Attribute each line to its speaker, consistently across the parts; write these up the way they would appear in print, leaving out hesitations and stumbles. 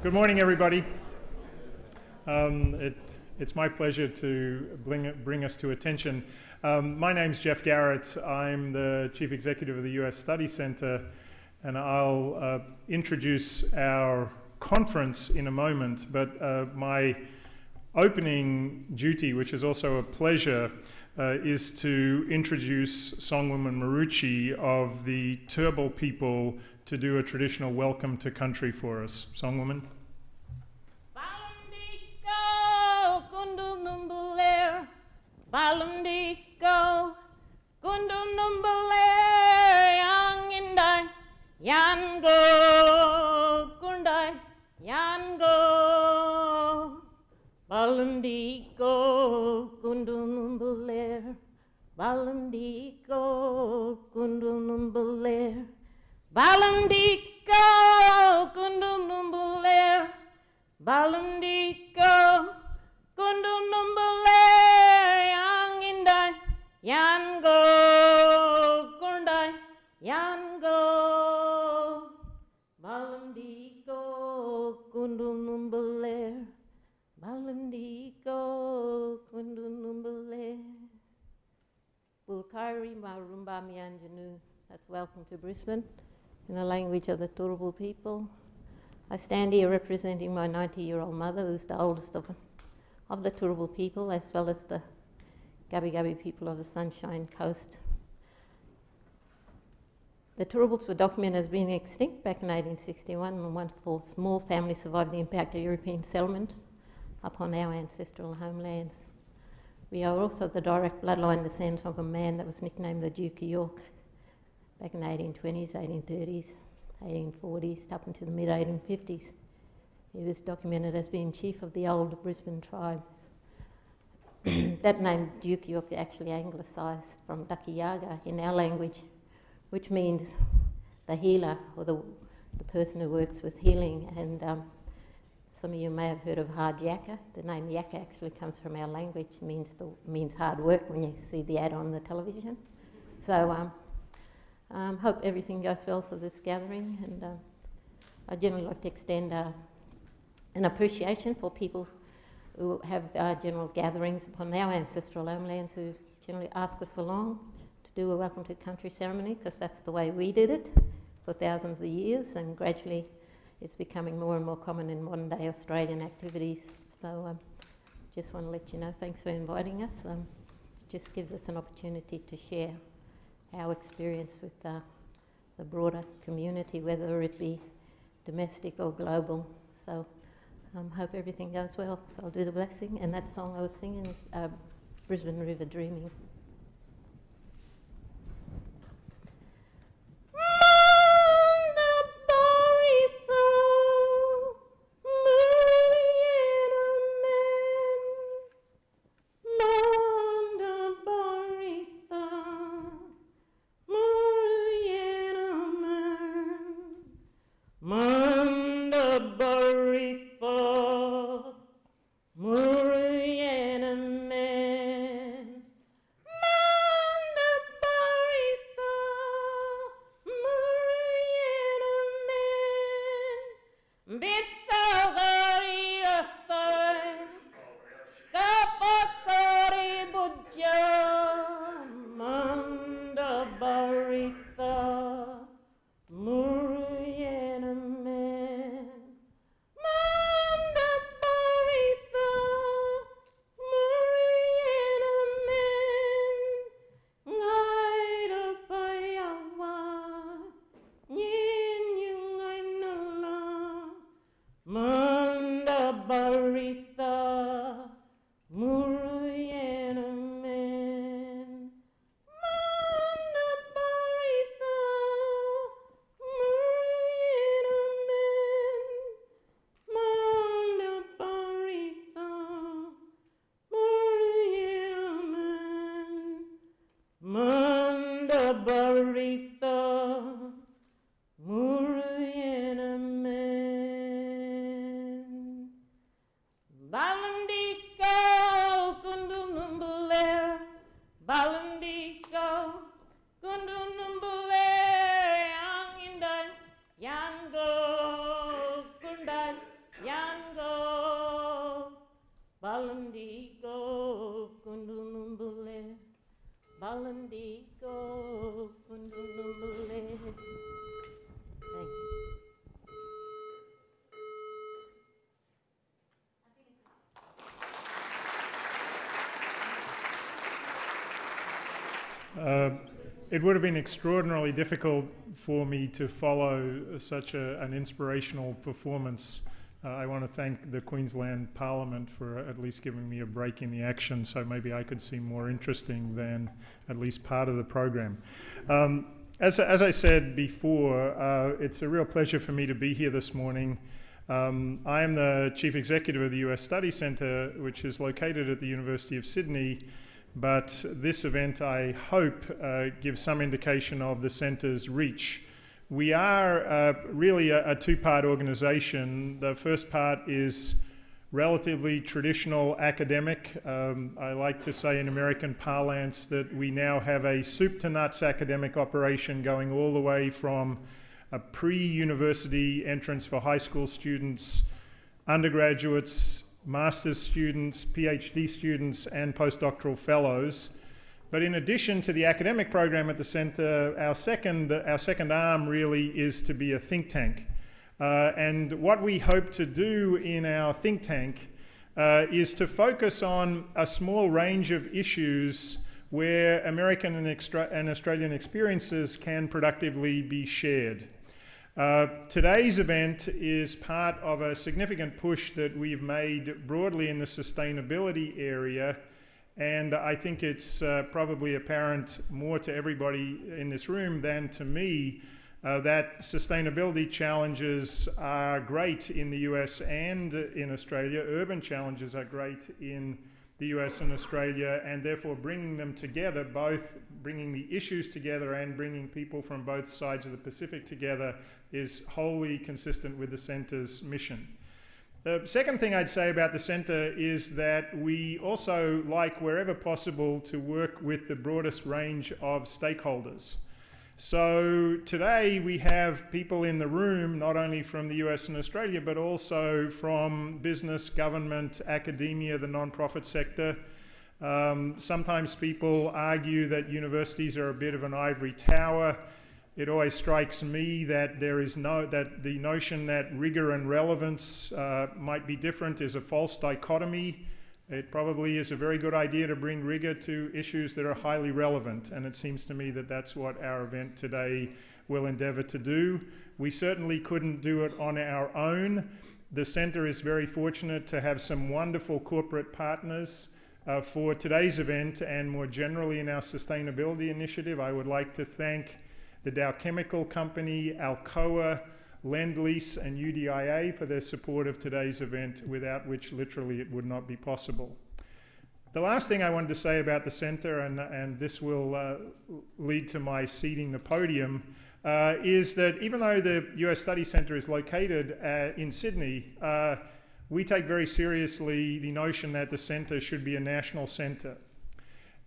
Speaker 1: Good morning, everybody. It's my pleasure to bring us to attention. My name's Geoff Garrett. I'm the Chief Executive of the US Study Centre, and I'll introduce our conference in a moment, but my opening duty, which is also a pleasure, is to introduce Songwoman Maruchi of the Turrbal people to do a traditional welcome to country for us. Songwoman.
Speaker 2: Balundiko, Kundunumbaler, Yang Indai, Yango, Kundai, Yango, Balundiko, Kundunumbaler, Balundiko, Kundunumbaler, Balundiko, Kundunumbaler, Balundiko, Kundunumbaler, Yang Indai, Yango, Kundai, Yango, Balundiko, Kundunumbaler, Balundiko, Kundunumbaler, Bulkari Marumba Mianjanu. That's welcome to Brisbane in the language of the Turrbal people. I stand here representing my 90-year-old mother, who's the oldest of the Turrbal people, as well as the Gubbi Gubbi people of the Sunshine Coast. The Turrbals were documented as being extinct back in 1861, and one small family survived the impact of European settlement upon our ancestral homelands. We are also the direct bloodline descendants of a man that was nicknamed the Duke of York back in the 1820s, 1830s, 1840s, up into the mid-1850s. He was documented as being chief of the old Brisbane tribe. That name, Duke York, actually anglicised from Dakiyaga in our language, which means the healer, or the person who works with healing. And some of you may have heard of hard yakka. The name yakka actually comes from our language, means hard work when you see the ad on the television. So hope everything goes well for this gathering, and I'd generally like to extend an appreciation for people who have general gatherings upon our ancestral homelands, who generally ask us along to do a welcome to country ceremony, because that's the way we did it for thousands of years, and gradually it's becoming more and more common in modern day Australian activities. So just want to let you know, thanks for inviting us. It just gives us an opportunity to share our experience with the broader community, whether it be domestic or global. So hope everything goes well. So I'll do the blessing, and that song I was singing is Brisbane River Dreaming. Mandigo. Thanks.
Speaker 1: It would have been extraordinarily difficult for me to follow such an inspirational performance. I want to thank the Queensland Parliament for at least giving me a break in the action, so maybe I could seem more interesting than at least part of the program. As I said before, it's a real pleasure for me to be here this morning. I am the Chief Executive of the US Study Centre, which is located at the University of Sydney. But this event, I hope, gives some indication of the centre's reach. We are really a two-part organisation. The first part is relatively traditional academic. I like to say in American parlance that we now have a soup-to-nuts academic operation going all the way from a pre-university entrance for high school students, undergraduates, master's students, PhD students, and postdoctoral fellows. But in addition to the academic program at the centre, our second arm really is to be a think tank. And what we hope to do in our think tank is to focus on a small range of issues where American and Australian experiences can productively be shared. Today's event is part of a significant push that we've made broadly in the sustainability area, and I think it's probably apparent more to everybody in this room than to me that sustainability challenges are great in the US and in Australia. Urban challenges are great in the US and Australia, and therefore bringing them together, both bringing the issues together and bringing people from both sides of the Pacific together, is wholly consistent with the centre's mission. The second thing I'd say about the centre is that we also like, wherever possible, to work with the broadest range of stakeholders. So today we have people in the room, not only from the US and Australia, but also from business, government, academia, the non-profit sector. Sometimes people argue that universities are a bit of an ivory tower. It always strikes me that the notion that rigor and relevance might be different is a false dichotomy. It probably is a very good idea to bring rigor to issues that are highly relevant, and it seems to me that that's what our event today will endeavour to do. We certainly couldn't do it on our own. The centre is very fortunate to have some wonderful corporate partners for today's event, and more generally in our sustainability initiative. I would like to thank the Dow Chemical Company, Alcoa, Lend-Lease and UDIA for their support of today's event, without which literally it would not be possible. The last thing I wanted to say about the centre, and this will lead to my ceding the podium, is that even though the US Study Centre is located in Sydney, we take very seriously the notion that the centre should be a national centre.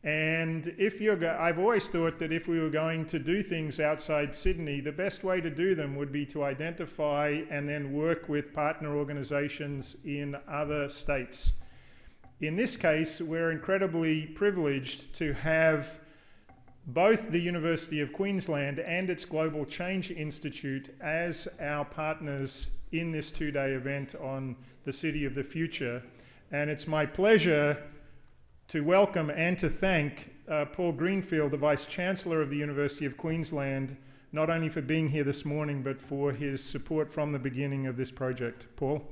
Speaker 1: And I've always thought that if we were going to do things outside Sydney, the best way to do them would be to identify and then work with partner organisations in other states. In this case, we're incredibly privileged to have both the University of Queensland and its Global Change Institute as our partners in this two-day event on the City of the Future. And it's my pleasure to welcome and to thank Paul Greenfield, the Vice-Chancellor of the University of Queensland, not only for being here this morning, but for his support from the beginning of this project. Paul.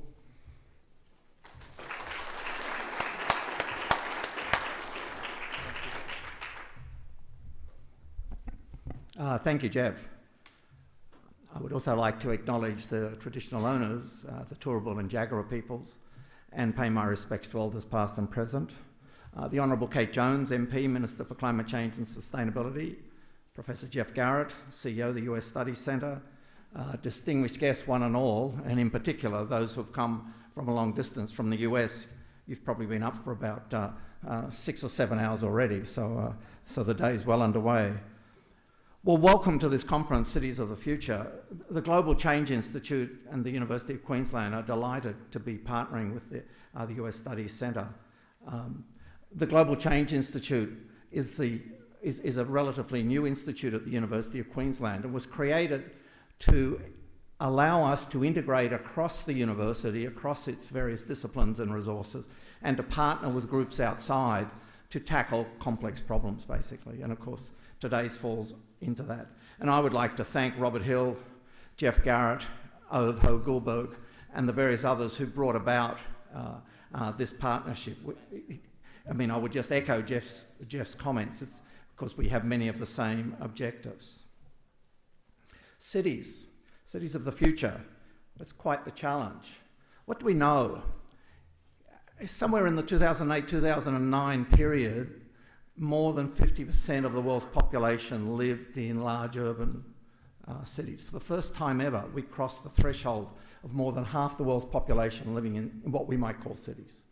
Speaker 3: Thank you, Jeff. I would also like to acknowledge the traditional owners, the Turrbal and Jagera peoples, and pay my respects to elders past and present. The Honourable Kate Jones, MP, Minister for Climate Change and Sustainability, Professor Geoff Garrett, CEO of the US Study Centre, distinguished guests one and all, and in particular those who have come from a long distance from the US. You've probably been up for about 6 or 7 hours already, so the day is well underway. Well, welcome to this conference, Cities of the Future. The Global Change Institute and the University of Queensland are delighted to be partnering with the US Study Centre. The Global Change Institute is the is a relatively new institute at the University of Queensland and was created to allow us to integrate across the university, across its various disciplines and resources, and to partner with groups outside to tackle complex problems, basically. And of course, today's falls into that. And I would like to thank Robert Hill, Geoff Garrett, Ove Ho-Gulberg, and the various others who brought about this partnership. I mean, I would just echo Geoff's comments. It's because we have many of the same objectives. Cities of the future. That's quite the challenge. What do we know? Somewhere in the 2008-2009 period, more than 50% of the world's population lived in large urban cities. For the first time ever, we crossed the threshold of more than half the world's population living in what we might call cities.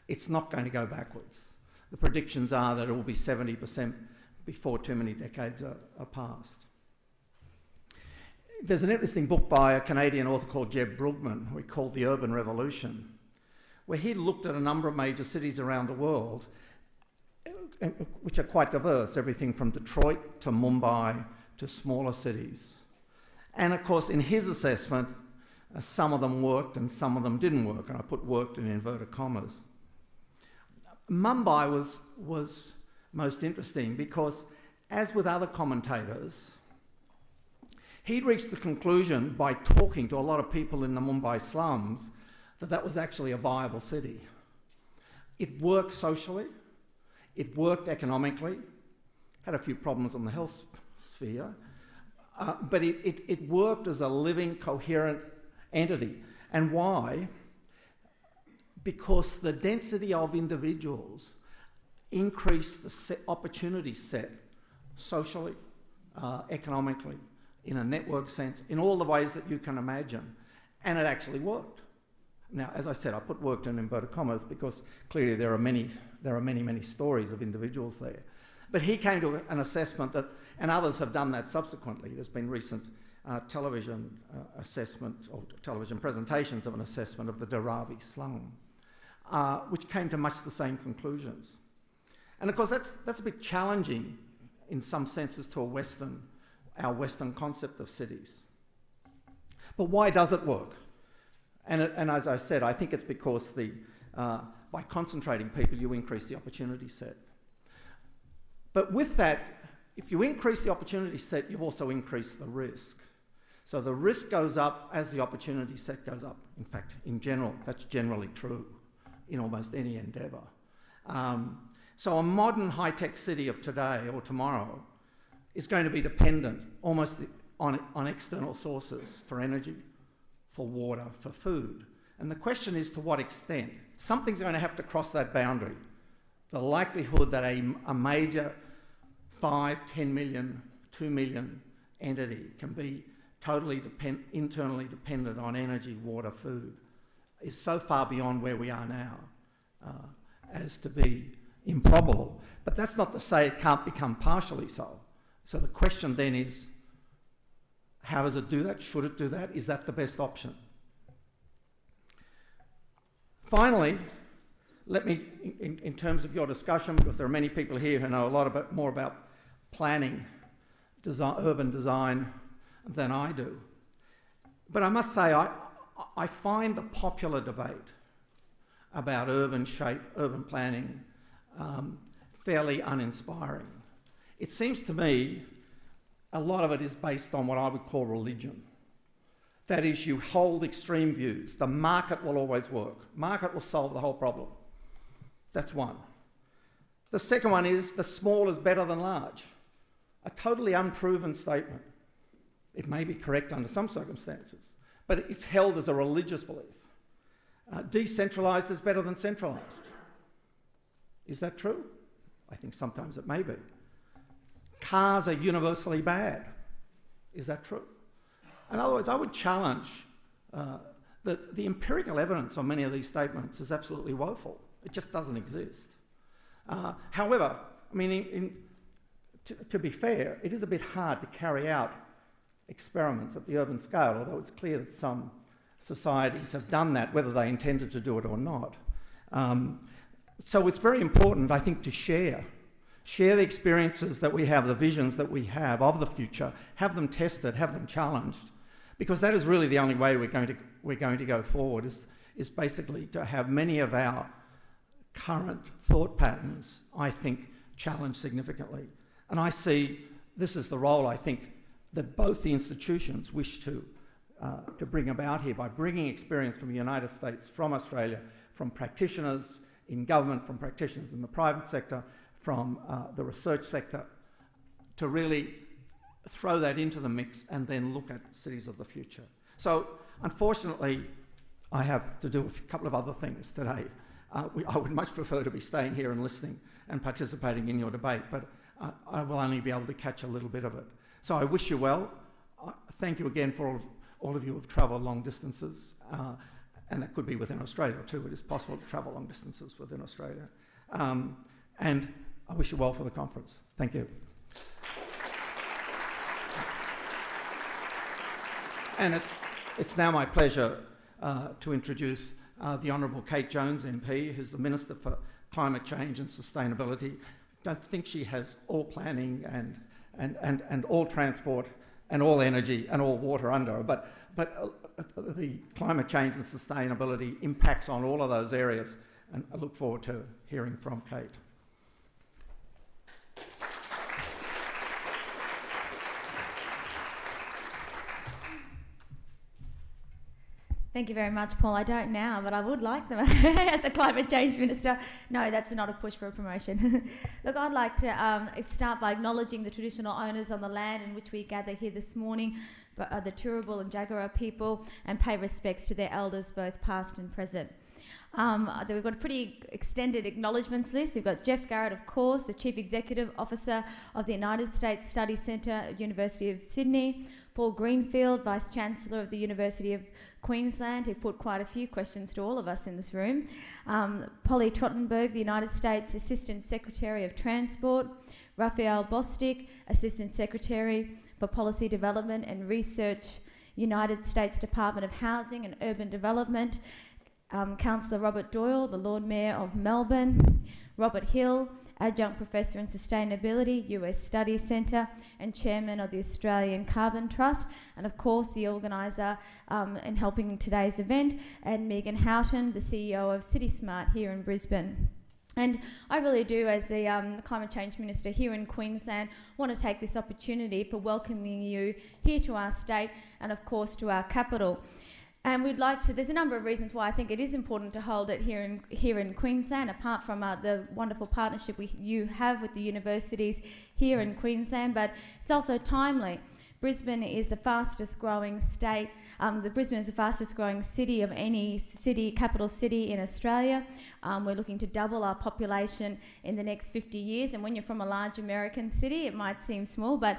Speaker 3: It's not going to go backwards. The predictions are that it will be 70% before too many decades are passed. There's an interesting book by a Canadian author called Jeb Brugman, we called The Urban Revolution, where he looked at a number of major cities around the world, which are quite diverse, everything from Detroit to Mumbai to smaller cities. And of course, in his assessment, some of them worked and some of them didn't work, and I put worked in inverted commas. Mumbai was most interesting because, as with other commentators, he'd reached the conclusion by talking to a lot of people in the Mumbai slums that that was actually a viable city. It worked socially, it worked economically, had a few problems on the health sphere, but it worked as a living, coherent entity. And why? Because the density of individuals increased the opportunity set socially, economically, in a network sense, in all the ways that you can imagine. And it actually worked. Now, as I said, I put worked in inverted commas because clearly there are many stories of individuals there. But he came to an assessment that, and others have done that subsequently. There's been recent television assessment or television presentations of an assessment of the Dharavi slum, which came to much the same conclusions. And of course, that's a bit challenging in some senses to our Western concept of cities. But why does it work? And as I said, I think it's because by concentrating people, you increase the opportunity set. But with that, if you increase the opportunity set, you've also increased the risk. So the risk goes up as the opportunity set goes up. In fact, in general, that's generally true in almost any endeavour. So a modern high-tech city of today or tomorrow is going to be dependent almost on external sources for energy, for water, for food. And the question is, to what extent? Something's going to have to cross that boundary. The likelihood that a major 5, 10 million, 2 million entity can be totally internally dependent on energy, water, food is so far beyond where we are now as to be improbable. But that's not to say it can't become partially so. So the question then is, how does it do that? Should it do that? Is that the best option? Finally, let me, in terms of your discussion, because there are many people here who know a lot more about planning, urban design than I do. But I must say, I find the popular debate about urban shape, urban planning, fairly uninspiring. It seems to me a lot of it is based on what I would call religion. That is, you hold extreme views. The market will always work. Market will solve the whole problem. That's one. The second one is the small is better than large. A totally unproven statement. It may be correct under some circumstances, but it's held as a religious belief. Decentralised is better than centralised. Is that true? I think sometimes it may be. Cars are universally bad. Is that true? In other words, I would challenge that the empirical evidence on many of these statements is absolutely woeful. It just doesn't exist. However, I mean, to be fair, it is a bit hard to carry out experiments at the urban scale, although it's clear that some societies have done that, whether they intended to do it or not. So it's very important, I think, to share share the experiences that we have, the visions that we have of the future, have them tested, have them challenged, because that is really the only way we're going to go forward, is basically to have many of our current thought patterns, I think, challenged significantly. And I see this is the role, I think, that both the institutions wish to bring about here by bringing experience from the United States, from Australia, from practitioners in government, from practitioners in the private sector, from the research sector, to really throw that into the mix and then look at cities of the future. So, unfortunately, I have to do a couple of other things today. I would much prefer to be staying here and listening and participating in your debate, but I will only be able to catch a little bit of it. So I wish you well. Thank you again for all of you who have travelled long distances, and that could be within Australia too. It is possible to travel long distances within Australia. And I wish you well for the conference. Thank you. And it's now my pleasure to introduce the Honourable Kate Jones MP, who's the Minister for Climate Change and Sustainability. I don't think she has all planning and all transport and all energy and all water under her, but the climate change and sustainability impacts on all of those areas, and I look forward to hearing from Kate.
Speaker 4: Thank you very much, Paul. I don't now, but I would like them as a climate change minister. No, that's not a push for a promotion. Look, I'd like to start by acknowledging the traditional owners on the land in which we gather here this morning, the Turrbal and Jagera people, and pay respects to their elders, both past and present. We've got a pretty extended acknowledgements list. We've got Geoff Garrett, of course, the Chief Executive Officer of the United States Study Centre at University of Sydney, Paul Greenfield, Vice Chancellor of the University of Queensland, who put quite a few questions to all of us in this room, Polly Trottenberg, the United States Assistant Secretary of Transport, Raphael Bostic, Assistant Secretary for Policy Development and Research, United States Department of Housing and Urban Development, Councillor Robert Doyle, the Lord Mayor of Melbourne, Robert Hill, Adjunct Professor in Sustainability, US Study Centre, and Chairman of the Australian Carbon Trust, and of course the organiser in helping today's event, and Megan Houghton, the CEO of CitySmart here in Brisbane. And I really do, as the Climate Change Minister here in Queensland, want to take this opportunity for welcoming you here to our state and of course to our capital. And we'd like to, there's a number of reasons why I think it is important to hold it here in Queensland, apart from the wonderful partnership you have with the universities here in Queensland, but it's also timely. Brisbane is the fastest growing state. Brisbane is the fastest growing city of any capital city in Australia. We're looking to double our population in the next 50 years. And when you're from a large American city, it might seem small, but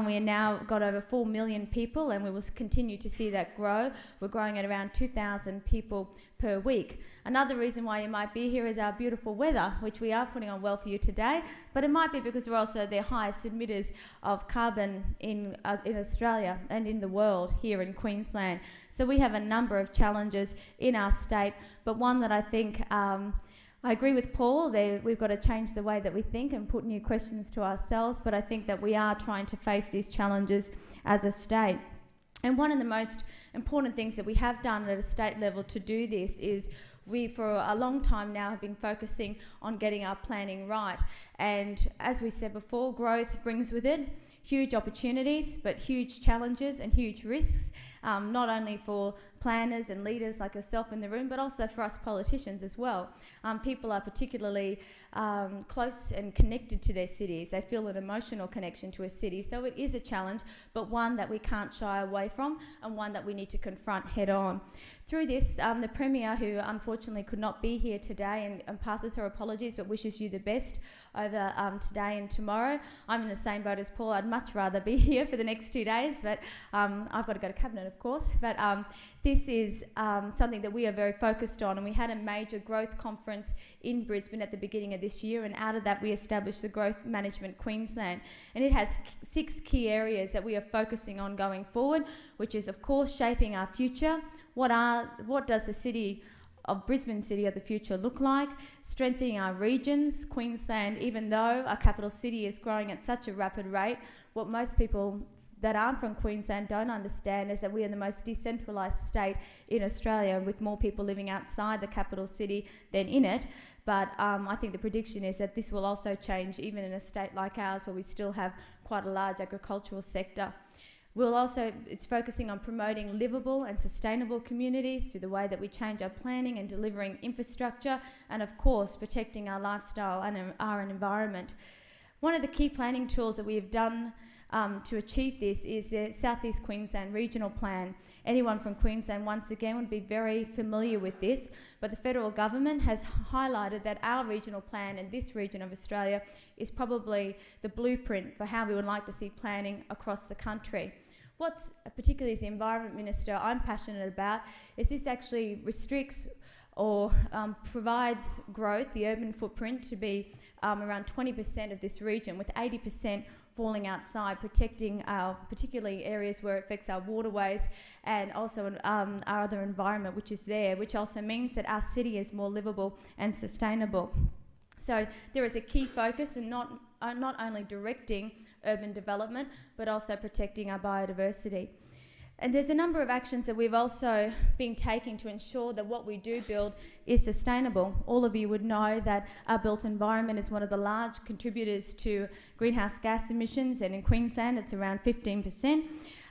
Speaker 4: we are now got over 4 million people, and we will continue to see that grow. We're growing at around 2,000 people per week. Another reason why you might be here is our beautiful weather, which we are putting on well for you today, but it might be because we're also the highest emitters of carbon in Australia and in the world here in Queensland. So we have a number of challenges in our state, but one that I think I agree with Paul, we've got to change the way that we think and put new questions to ourselves, but I think that we are trying to face these challenges as a state. And one of the most important things that we have done at a state level to do this is we, for a long time now, have been focusing on getting our planning right. And as we said before, growth brings with it huge opportunities, but huge challenges and huge risks, not only for planners and leaders like yourself in the room, but also for us politicians as well. People are particularly close and connected to their cities. They feel an emotional connection to a city. So it is a challenge, but one that we can't shy away from and one that we need to confront head on. Through this, the Premier, who unfortunately could not be here today and passes her apologies but wishes you the best over today and tomorrow. I'm in the same boat as Paul. I'd much rather be here for the next 2 days, but I've got to go to Cabinet, of course. But this is something that we are very focused on, and we had a major growth conference in Brisbane at the beginning of this year, and out of that we established the Growth Management Queensland, and it has 6 key areas that we are focusing on going forward, which is of course shaping our future. What does the city of Brisbane City of the future look like, strengthening our regions. Queensland, even though our capital city is growing at such a rapid rate, what most people that aren't from Queensland don't understand is that we are the most decentralised state in Australia, with more people living outside the capital city than in it. But I think the prediction is that this will also change even in a state like ours, where we still have quite a large agricultural sector. It's focusing on promoting livable and sustainable communities through the way that we change our planning and delivering infrastructure, and of course protecting our lifestyle and our environment. One of the key planning tools that we have done to achieve this is the South East Queensland Regional Plan. Anyone from Queensland, once again, would be very familiar with this, but the federal government has highlighted that our regional plan in this region of Australia is probably the blueprint for how we would like to see planning across the country. What's, particularly as the Environment Minister, I'm passionate about is this actually restricts or provides growth, the urban footprint, to be around 20% of this region, with 80% falling outside, protecting our particularly areas where it affects our waterways and also our other environment which is there, which also means that our city is more livable and sustainable. So there is a key focus in not only directing urban development, but also protecting our biodiversity. And there's a number of actions that we've also been taking to ensure that what we do build is sustainable. All of you would know that our built environment is one of the large contributors to greenhouse gas emissions, and in Queensland it's around 15%.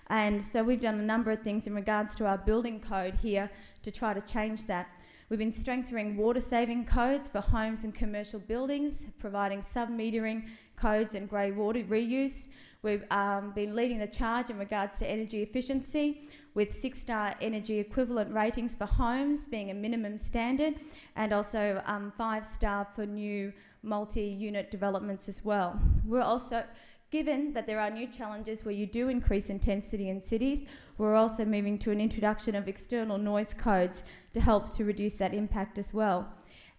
Speaker 4: And so we've done a number of things in regards to our building code here to try to change that. We've been strengthening water-saving codes for homes and commercial buildings, providing sub-metering codes and grey water reuse. We've been leading the charge in regards to energy efficiency, with 6-star energy equivalent ratings for homes being a minimum standard, and also 5-star for new multi-unit developments as well. We're also, given that there are new challenges where you do increase intensity in cities, we're also moving to an introduction of external noise codes to help to reduce that impact as well.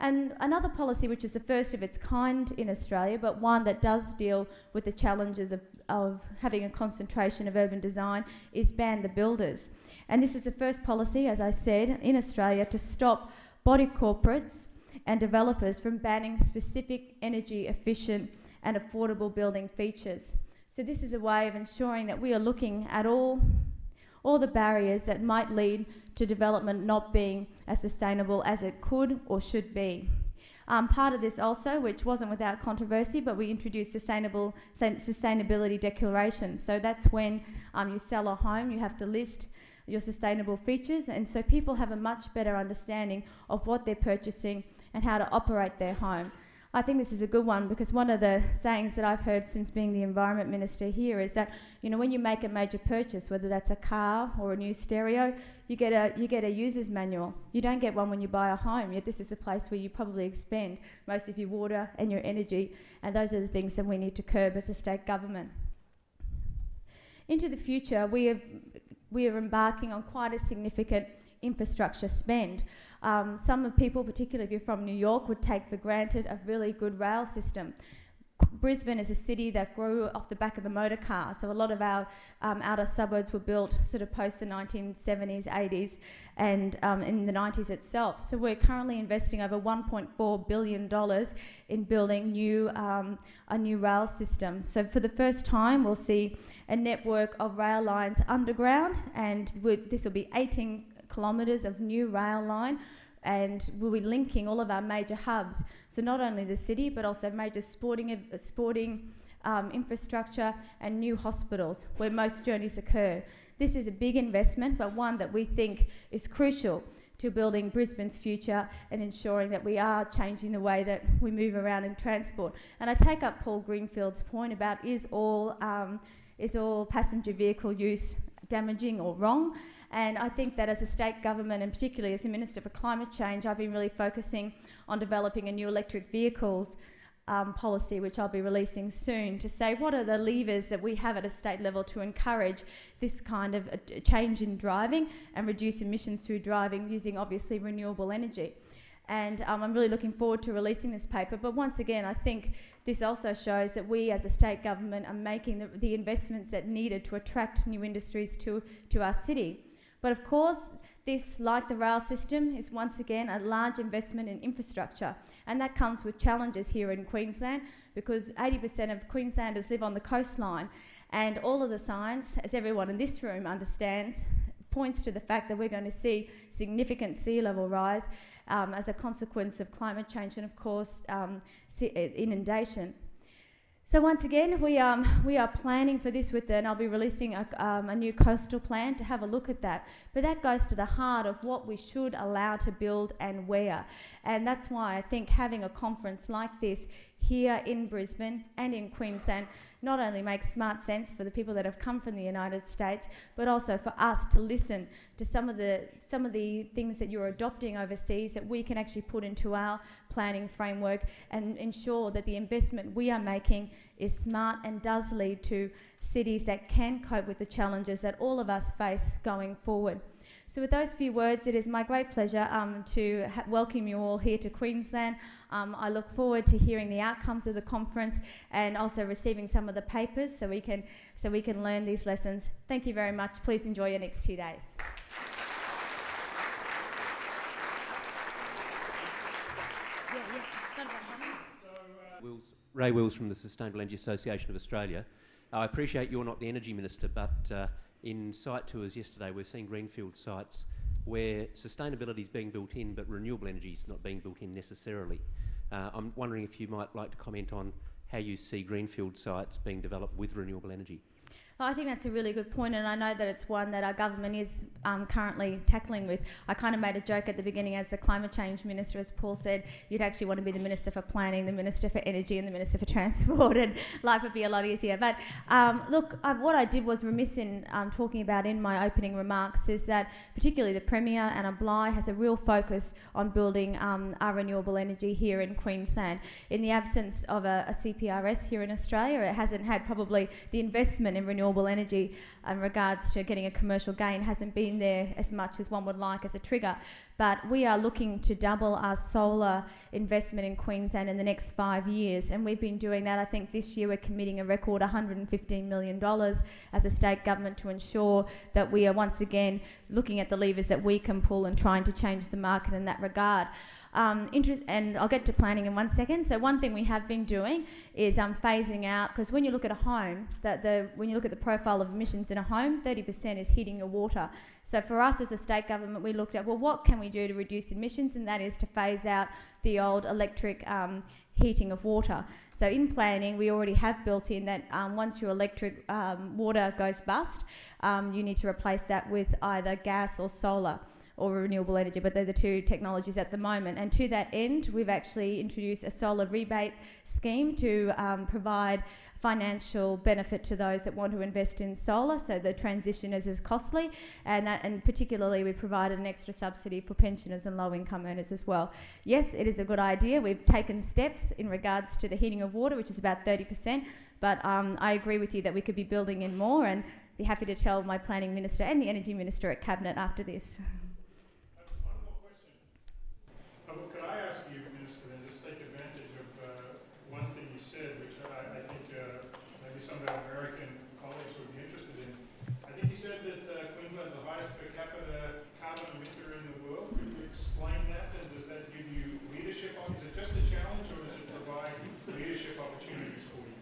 Speaker 4: And another policy, which is the first of its kind in Australia, but one that does deal with the challenges of having a concentration of urban design, is ban the builders. And this is the first policy, as I said, in Australia to stop body corporates and developers from banning specific energy efficient and affordable building features. So this is a way of ensuring that we are looking at all the barriers that might lead to development not being as sustainable as it could or should be. Part of this also, which wasn't without controversy, but we introduced sustainability declarations. So that's when you sell a home, you have to list your sustainable features, and so people have a much better understanding of what they're purchasing and how to operate their home. I think this is a good one, because one of the sayings that I've heard since being the Environment Minister here is that, you know, when you make a major purchase, whether that's a car or a new stereo, you get a user's manual. You don't get one when you buy a home, yet this is a place where you probably expend most of your water and your energy, and those are the things that we need to curb as a state government. Into the future, we are embarking on quite a significant infrastructure spend. Some of people, particularly if you're from New York, would take for granted a really good rail system. Brisbane is a city that grew off the back of the motor car, so a lot of our outer suburbs were built sort of post the 1970s, 80s, and in the 90s itself. So we're currently investing over $1.4 billion in building a new rail system. So for the first time, we'll see a network of rail lines underground, and this will be 18 kilometres of new rail line, and we'll be linking all of our major hubs, so not only the city but also major sporting infrastructure and new hospitals where most journeys occur. This is a big investment, but one that we think is crucial to building Brisbane's future and ensuring that we are changing the way that we move around in transport. And I take up Paul Greenfield's point about is all passenger vehicle use damaging or wrong? And I think that as a state government, and particularly as the Minister for Climate Change, I've been really focusing on developing a new electric vehicles policy, which I'll be releasing soon, to say what are the levers that we have at a state level to encourage this kind of a change in driving and reduce emissions through driving using obviously renewable energy. And I'm really looking forward to releasing this paper. But once again, I think this also shows that we as a state government are making the investments that needed to attract new industries to our city. But of course, This, like the rail system, is once again a large investment in infrastructure, and that comes with challenges here in Queensland because 80% of Queenslanders live on the coastline, and all of the science, as everyone in this room understands, points to the fact that we're going to see significant sea level rise as a consequence of climate change and, of course, inundation. So once again, we are planning for this and I'll be releasing a new coastal plan to have a look at that. But that goes to the heart of what we should allow to build and where. And that's why I think having a conference like this here in Brisbane and in Queensland not only makes smart sense for the people that have come from the United States, but also for us to listen to some of the things that you're adopting overseas that we can actually put into our planning framework and ensure that the investment we are making is smart and does lead to cities that can cope with the challenges that all of us face going forward. So with those few words, it is my great pleasure to welcome you all here to Queensland. I look forward to hearing the outcomes of the conference and also receiving some of the papers so we can learn these lessons. Thank you very much. Please enjoy your next 2 days.
Speaker 5: Ray Wills from the Sustainable Energy Association of Australia. I appreciate you're not the Energy Minister, but in site tours yesterday we're seeing Greenfield sites where sustainability is being built in but renewable energy is not being built in necessarily. I'm wondering if you might like to comment on how you see Greenfield sites being developed with renewable energy.
Speaker 4: Well, I think that's a really good point, and I know that it's one that our government is currently tackling with. I kind of made a joke at the beginning as the climate change minister, as Paul said, you'd actually want to be the Minister for Planning, the Minister for Energy and the Minister for Transport, and life would be a lot easier. But look, what I did was remiss in talking about in my opening remarks is that particularly the Premier and Bligh has a real focus on building our renewable energy here in Queensland. In the absence of a CPRS here in Australia, it hasn't had probably the investment in renewable energy in regards to getting a commercial gain hasn't been there as much as one would like as a trigger. But we are looking to double our solar investment in Queensland in the next 5 years, and we've been doing that. I think this year we're committing a record $115 million as a state government to ensure that we are once again looking at the levers that we can pull and trying to change the market in that regard. And I'll get to planning in 1 second. So one thing we have been doing is phasing out, because when you look at a home, when you look at the profile of emissions in a home, 30% is heating or water. So for us as a state government, we looked at, well, what can we do to reduce emissions? And that is to phase out the old electric heating of water. So in planning, we already have built in that once your electric water goes bust, you need to replace that with either gas or solar or renewable energy, but they're the two technologies at the moment. And to that end, we've actually introduced a solar rebate scheme to provide financial benefit to those that want to invest in solar, so the transition is as costly, and particularly we provided an extra subsidy for pensioners and low-income earners as well. Yes, it is a good idea. We've taken steps in regards to the heating of water, which is about 30%, but I agree with you that we could be building in more, and be happy to tell my planning minister and the energy minister at Cabinet after this.
Speaker 1: Well, could I ask you, Minister, then just take advantage of one thing you said, which I think maybe some of our American colleagues would be interested in. I think you said that Queensland's the highest per capita carbon emitter in the world. Could you explain that, and does that give you leadership? Is it just a challenge, or does it provide leadership opportunities for you?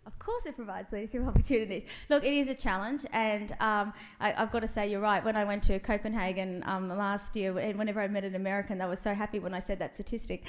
Speaker 4: Of course it provides leadership opportunities. Look, it is a challenge, and I've got to say you're right. When I went to Copenhagen last year, and whenever I met an American, they were so happy when I said that statistic.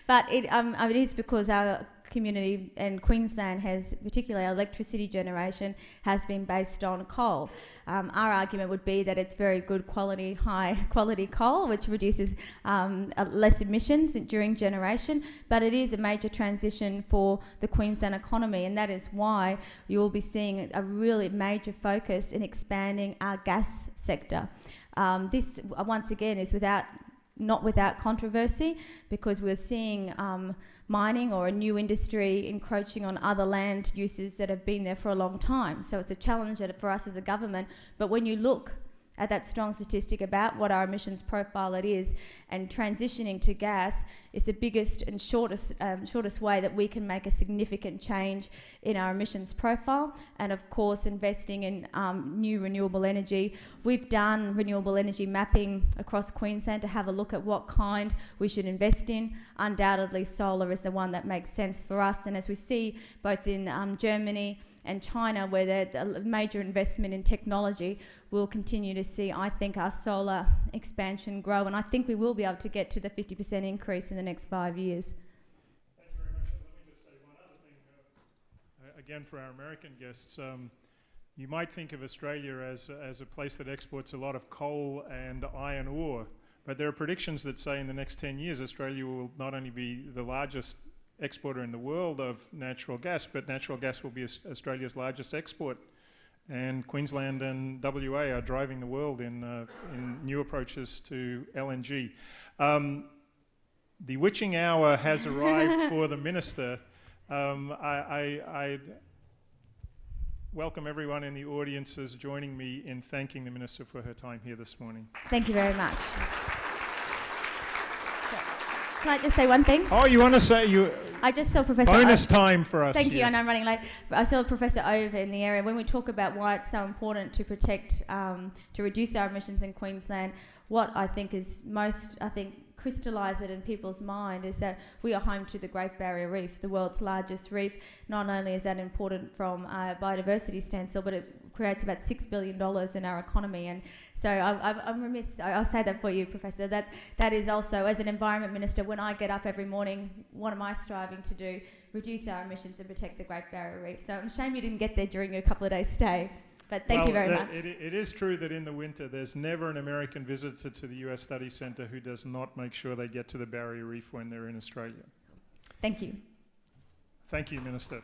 Speaker 4: But it is because our community and Queensland has, particularly our electricity generation, has been based on coal. Our argument would be that it's very good quality, high quality coal, which reduces less emissions during generation, but it is a major transition for the Queensland economy, and that is why you will be seeing a really major focus in expanding our gas sector. This, once again, is not without controversy, because we're seeing mining or a new industry encroaching on other land uses that have been there for a long time. So it's a challenge for us as a government. But when you look that strong statistic about what our emissions profile it is, and transitioning to gas is the biggest and shortest way that we can make a significant change in our emissions profile. And of course, investing in new renewable energy. We've done renewable energy mapping across Queensland to have a look at what kind we should invest in. Undoubtedly, solar is the one that makes sense for us, and as we see both in Germany and China, where there's a major investment in technology, we'll continue to see, I think, our solar expansion grow, and I think we will be able to get to the 50% increase in the next 5 years.
Speaker 1: Thank you very much. Let me just say one other thing, again, for our American guests. You might think of Australia as a place that exports a lot of coal and iron ore, but there are predictions that say in the next 10 years Australia will not only be the largest exporter in the world of natural gas, but natural gas will be Australia's largest export. And Queensland and WA are driving the world in new approaches to LNG. The witching hour has arrived for the Minister. I welcome everyone in the audience as joining me in thanking the Minister for her time here this morning.
Speaker 4: Thank you very much. Can I just say one thing?
Speaker 1: Oh, you want to say you...
Speaker 4: I just saw Professor
Speaker 1: Bonus time for us.
Speaker 4: Thank you, and I'm running late. I saw Professor over in the area. When we talk about why it's so important to protect, to reduce our emissions in Queensland, what I think is most, crystallise it in people's mind is that we are home to the Great Barrier Reef, the world's largest reef. Not only is that important from a biodiversity standstill, but it creates about $6 billion in our economy. And so I'm remiss, I'll say that for you, Professor, that is also, as an Environment Minister, when I get up every morning, what am I striving to do? Reduce our emissions and protect the Great Barrier Reef. So I'm ashamed you didn't get there during your couple of days' stay. But thank you very much.
Speaker 1: It is true that in the winter there's never an American visitor to the US Study Centre who does not make sure they get to the Barrier Reef when they're in Australia.
Speaker 4: Thank you.
Speaker 1: Thank you, Minister.